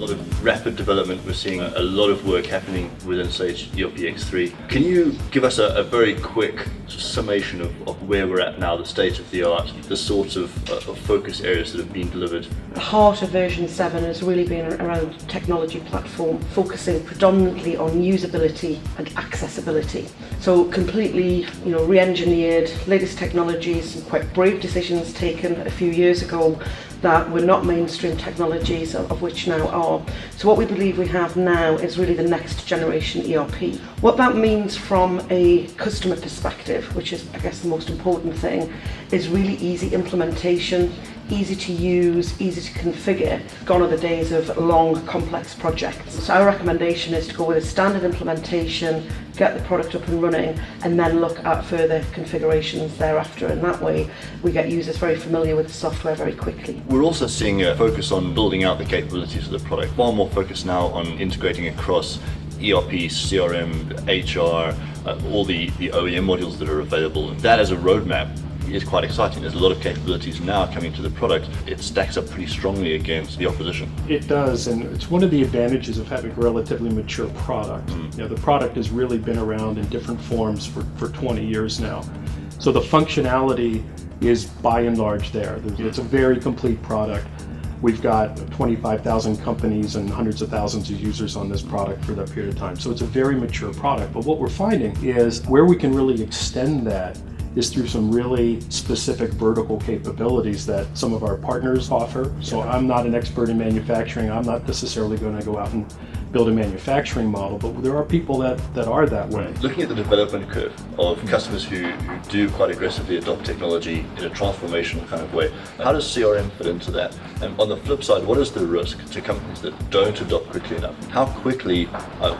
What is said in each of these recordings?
lot of rapid development. We're seeing a lot of work happening within Sage ERP X3. Can you give us a very quick summation of where we're at now, the state of the art, the sorts of focus areas that have been delivered? The heart of version 7 has really been around technology platform, focusing predominantly on usability and accessibility. So completely, re-engineered, latest technologies, and quite brave decisions taken a few years ago that were not mainstream technologies, of which now are. So what we believe we have now is really the next generation ERP. What that means from a customer perspective, which is I guess the most important thing, is really easy implementation, easy to use, easy to configure. Gone are the days of long, complex projects. So our recommendation is to go with a standard implementation, get the product up and running, and then look at further configurations thereafter. And that way, we get users very familiar with the software very quickly. We're also seeing a focus on building out the capabilities of the product. Far more focus now on integrating across ERP, CRM, HR, all the OEM modules that are available. And that as a roadmap is quite exciting. There's a lot of capabilities now coming to the product. It stacks up pretty strongly against the opposition. It does, and it's one of the advantages of having a relatively mature product. The product has really been around in different forms for 20 years now. So the functionality is by and large there. It's a very complete product. We've got 25,000 companies and hundreds of thousands of users on this product for that period of time. So it's a very mature product. But what we're finding is where we can really extend that is through some really specific vertical capabilities that some of our partners offer. So I'm not an expert in manufacturing. I'm not necessarily going to go out and build a manufacturing model, but there are people that are that way. Looking at the development curve of customers who do quite aggressively adopt technology in a transformational kind of way, how does CRM fit into that? And on the flip side, what is the risk to companies that don't adopt quickly enough? How quickly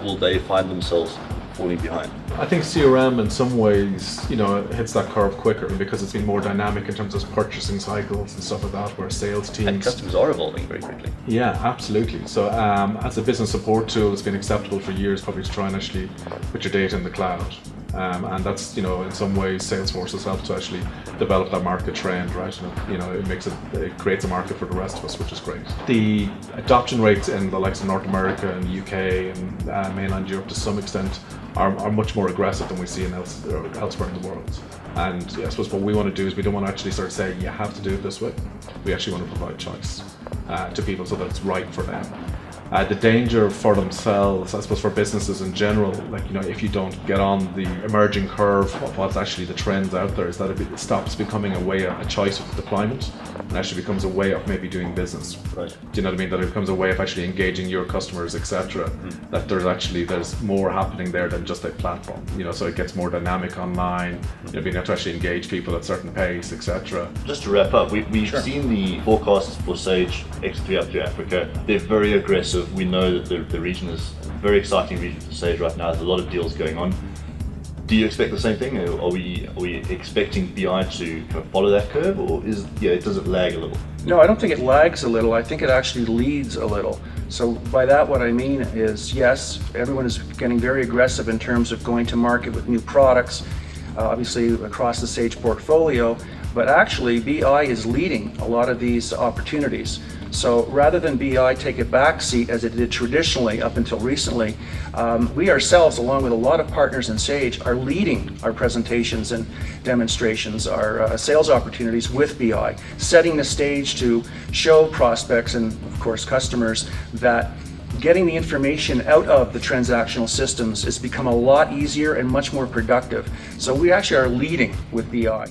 will they find themselves falling behind? I think CRM in some ways, hits that curve quicker because it's been more dynamic in terms of purchasing cycles and stuff like that, where sales teams... And customers are evolving very quickly. Yeah, absolutely. So as a business support tool, it's been acceptable for years probably to try and actually put your data in the cloud. And that's, in some ways, Salesforce has helped to actually develop that market trend, right? It creates a market for the rest of us, which is great. The adoption rates in the likes of North America and the UK and mainland Europe to some extent are much more aggressive than we see elsewhere in the world. And I suppose what we want to do is we don't want to actually start saying you have to do it this way. We actually want to provide choice to people so that it's right for them. The danger for themselves, I suppose for businesses in general, if you don't get on the emerging curve of what's actually the trends out there, is that it stops becoming a choice of deployment and actually becomes a way of maybe doing business. Right. Do you know what I mean? That it becomes a way of actually engaging your customers, etc. That there's more happening there than just a platform. So it gets more dynamic online, being able to actually engage people at a certain pace, etc. Just to wrap up, we've seen the forecasts for Sage X3 up to Africa. They're very aggressive. We know that the region is a very exciting region for Sage right now. There's a lot of deals going on. Do you expect the same thing? Are we expecting BI to kind of follow that curve, or does it lag a little? No, I don't think it lags a little. I think it actually leads a little. So by that, what I mean is, yes, everyone is getting very aggressive in terms of going to market with new products, obviously across the Sage portfolio, but actually BI is leading a lot of these opportunities. So rather than BI take a back seat as it did traditionally up until recently, we ourselves, along with a lot of partners in Sage, are leading our presentations and demonstrations, our sales opportunities with BI, setting the stage to show prospects and, of course, customers that getting the information out of the transactional systems has become a lot easier and much more productive. So we actually are leading with BI.